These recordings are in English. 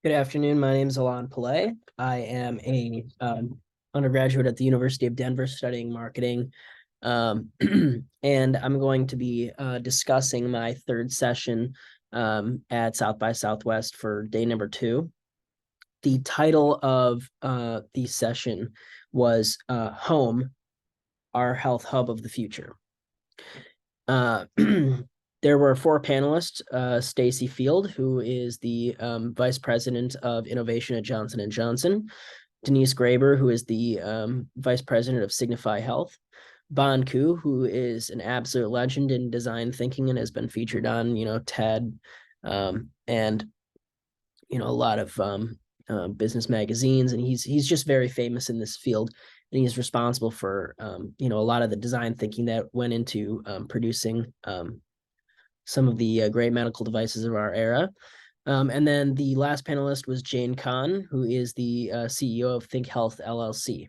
Good afternoon. My name is Alon Pillay. I am a undergraduate at the University of Denver studying marketing. And I'm going to be discussing my third session at South by Southwest for day number 2. The title of the session was Home, Our Health Hub of the Future. Uh, there were 4 panelists: Stacy Field, who is the Vice President of Innovation at Johnson & Johnson; Denise Graber, who is the Vice President of Signify Health; Bon Ku, who is an absolute legend in design thinking and has been featured on, TED, and, a lot of business magazines. And he's just very famous in this field. And he's responsible for, a lot of the design thinking that went into producing some of the great medical devices of our era. And then the last panelist was Jane Kahn, who is the CEO of Think Health LLC.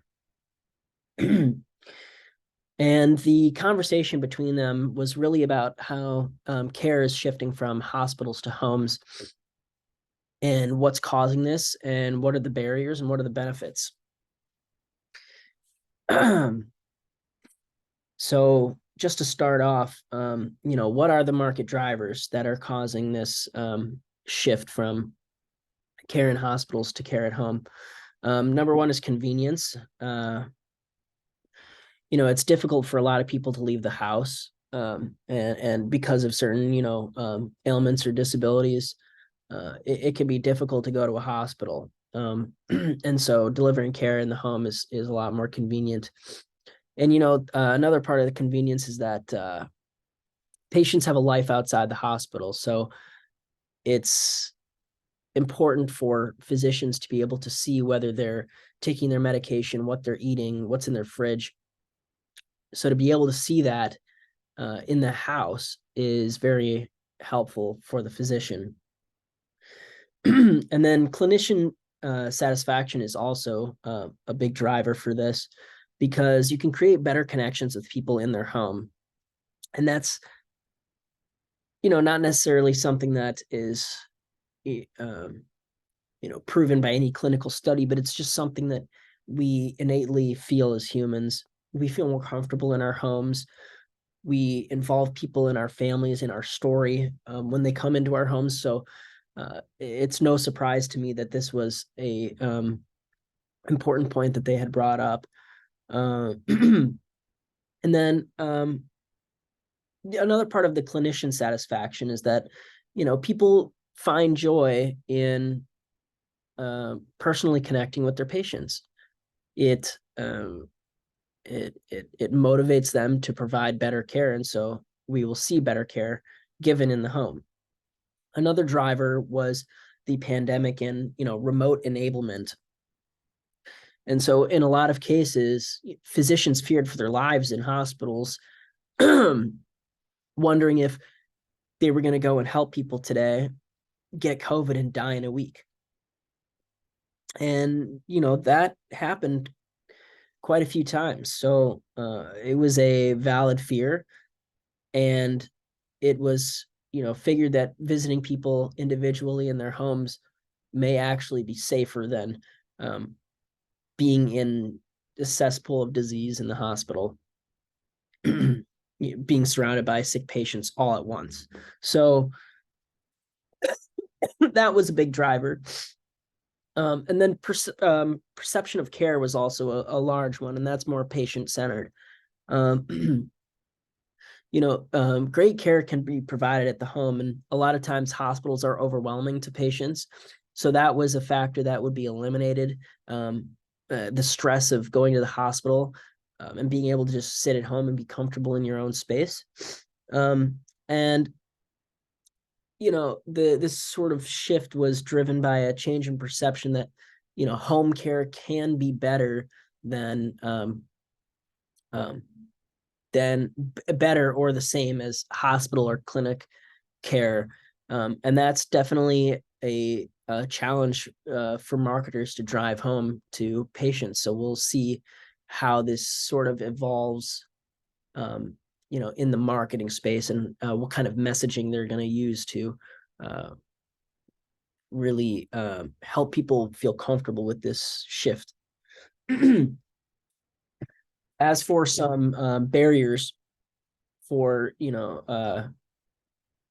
And the conversation between them was really about how care is shifting from hospitals to homes, and what's causing this, and what are the barriers, and what are the benefits. So just to start off, what are the market drivers that are causing this shift from care in hospitals to care at home? Number one is convenience. It's difficult for a lot of people to leave the house, and because of certain, ailments or disabilities, it can be difficult to go to a hospital. And so delivering care in the home is a lot more convenient. And, another part of the convenience is that patients have a life outside the hospital. So it's important for physicians to be able to see whether they're taking their medication, what they're eating, what's in their fridge. So to be able to see that in the house is very helpful for the physician. And then clinician satisfaction is also a big driver for this, because you can create better connections with people in their home. And that's, not necessarily something that is, proven by any clinical study, but it's just something that we innately feel as humans. We feel more comfortable in our homes. We involve people in our families, in our story, when they come into our homes. So it's no surprise to me that this was a important point that they had brought up. And then another part of the clinician satisfaction is that, people find joy in personally connecting with their patients. It it motivates them to provide better care, and so we will see better care given in the home. Another driver was the pandemic and, remote enablement. And so in a lot of cases, physicians feared for their lives in hospitals, wondering if they were going to go and help people today get COVID and die in a week. And, that happened quite a few times. So it was a valid fear. And it was, figured that visiting people individually in their homes may actually be safer than being in a cesspool of disease in the hospital, being surrounded by sick patients all at once. So that was a big driver. And then perception of care was also a large one, and that's more patient-centered. Great care can be provided at the home, and a lot of times hospitals are overwhelming to patients. So that was a factor that would be eliminated. The stress of going to the hospital, and being able to just sit at home and be comfortable in your own space. And this sort of shift was driven by a change in perception that, home care can be better than better or the same as hospital or clinic care. And that's definitely a challenge for marketers to drive home to patients. So we'll see how this sort of evolves, in the marketing space, and what kind of messaging they're going to use to really help people feel comfortable with this shift. As for some barriers for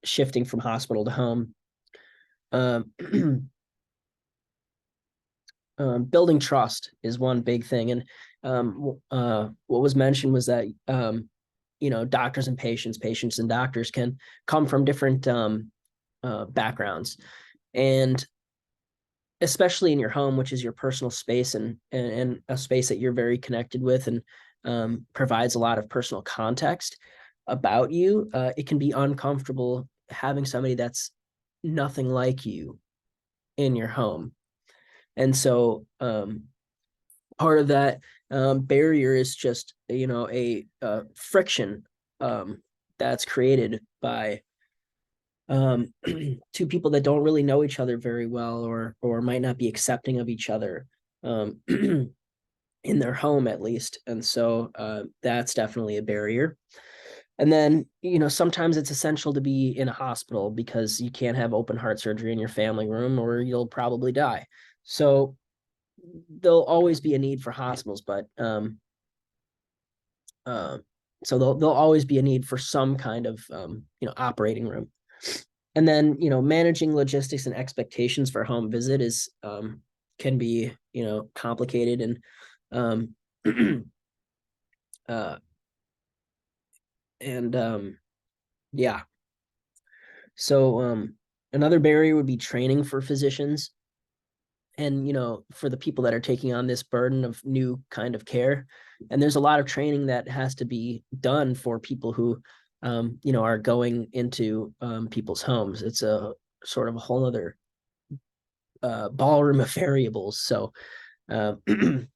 shifting from hospital to home, um, building trust is one big thing. And what was mentioned was that doctors and patients and doctors can come from different backgrounds, and especially in your home, which is your personal space and a space that you're very connected with, and provides a lot of personal context about you. It can be uncomfortable having somebody that's nothing like you in your home. And so part of that barrier is just a friction that's created by two people that don't really know each other very well, or might not be accepting of each other in their home at least. And so that's definitely a barrier. And then sometimes it's essential to be in a hospital because you can't have open heart surgery in your family room or you'll probably die. So there'll always be a need for hospitals, but so there'll always be a need for some kind of operating room. And then managing logistics and expectations for home visit is can be complicated, and uh yeah. So another barrier would be training for physicians, and for the people that are taking on this burden of new kind of care. And there's a lot of training that has to be done for people who are going into people's homes. It's a sort of a whole other ballroom of variables. So it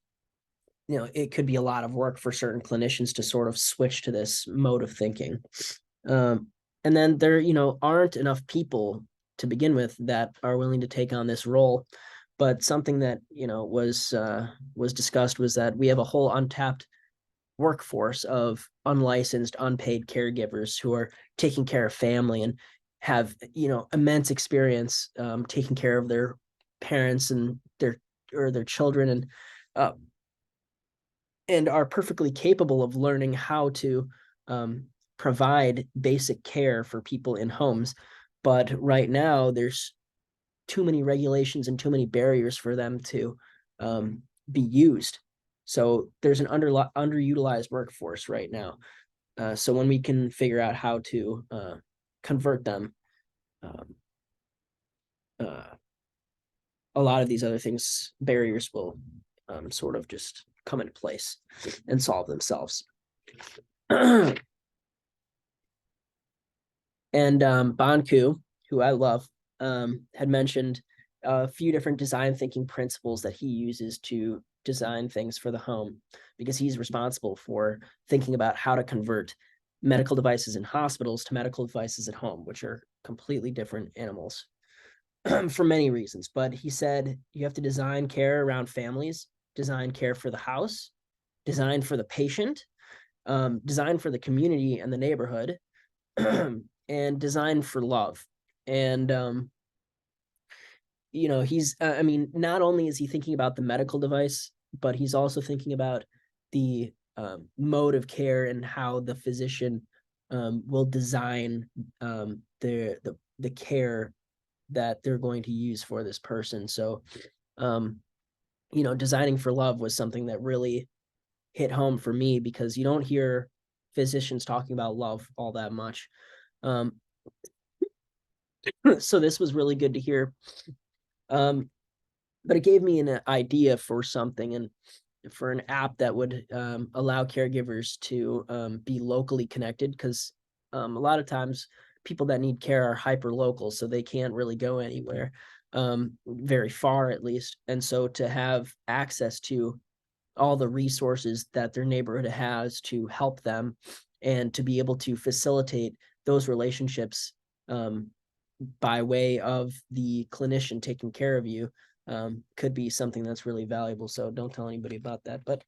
could be a lot of work for certain clinicians to sort of switch to this mode of thinking. And then there aren't enough people to begin with that are willing to take on this role. But something that was discussed was that we have a whole untapped workforce of unlicensed, unpaid caregivers who are taking care of family and have immense experience taking care of their parents and their children, and are perfectly capable of learning how to provide basic care for people in homes. But right now, there's too many regulations and too many barriers for them to be used. So there's an underutilized workforce right now. So when we can figure out how to convert them, um, a lot of these other things, barriers will sort of just come into place and solve themselves. And Banku, who I love, had mentioned a few different design thinking principles that he uses to design things for the home, because he's responsible for thinking about how to convert medical devices in hospitals to medical devices at home, which are completely different animals for many reasons. But he said you have to design care around families, design care for the house, design for the patient, design for the community and the neighborhood, and design for love. And he's I mean, not only is he thinking about the medical device, but he's also thinking about the mode of care and how the physician will design the care that they're going to use for this person. So designing for love was something that really hit home for me, because you don't hear physicians talking about love all that much. So this was really good to hear. But it gave me an idea for something, and for an app that would allow caregivers to be locally connected, because a lot of times people that need care are hyper local, so they can't really go anywhere very far, at least. And so to have access to all the resources that their neighborhood has to help them, and to be able to facilitate those relationships by way of the clinician taking care of you, could be something that's really valuable. So don't tell anybody about that. But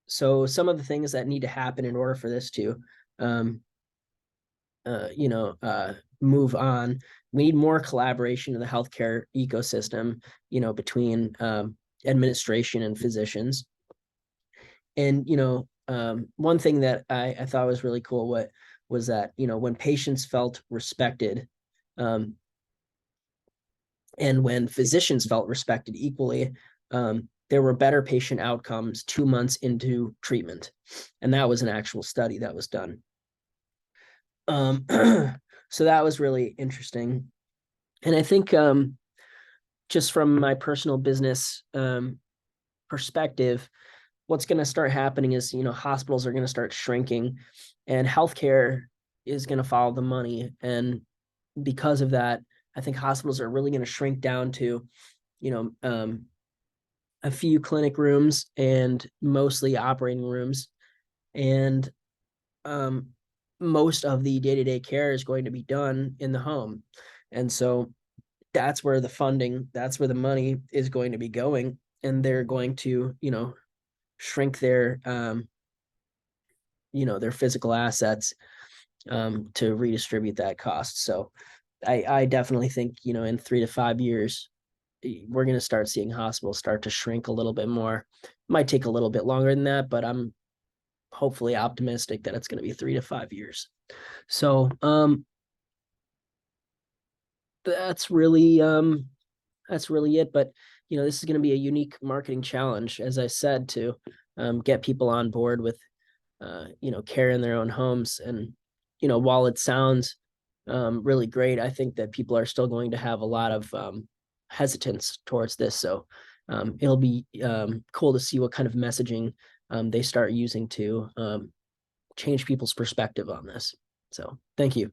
so some of the things that need to happen in order for this to move on. We need more collaboration in the healthcare ecosystem, between administration and physicians. And one thing that I thought was really cool was that when patients felt respected, um, and when physicians felt respected equally, there were better patient outcomes 2 months into treatment, and that was an actual study that was done. So that was really interesting, and I think just from my personal business perspective, what's going to start happening is hospitals are going to start shrinking, and healthcare is going to follow the money. And because of that, I think hospitals are really going to shrink down to a few clinic rooms and mostly operating rooms, and um, most of the day-to-day care is going to be done in the home. And so that's where that's where the money is going to be going, and they're going to shrink their physical assets to redistribute that cost. So I definitely think in 3 to 5 years we're going to start seeing hospitals start to shrink a little bit more. It might take a little bit longer than that, but I'm hopefully optimistic that it's going to be 3 to 5 years. So that's really it. But this is going to be a unique marketing challenge, as I said, to get people on board with care in their own homes. And while it sounds really great, I think that people are still going to have a lot of hesitance towards this. So it'll be cool to see what kind of messaging they start using to change people's perspective on this. So thank you.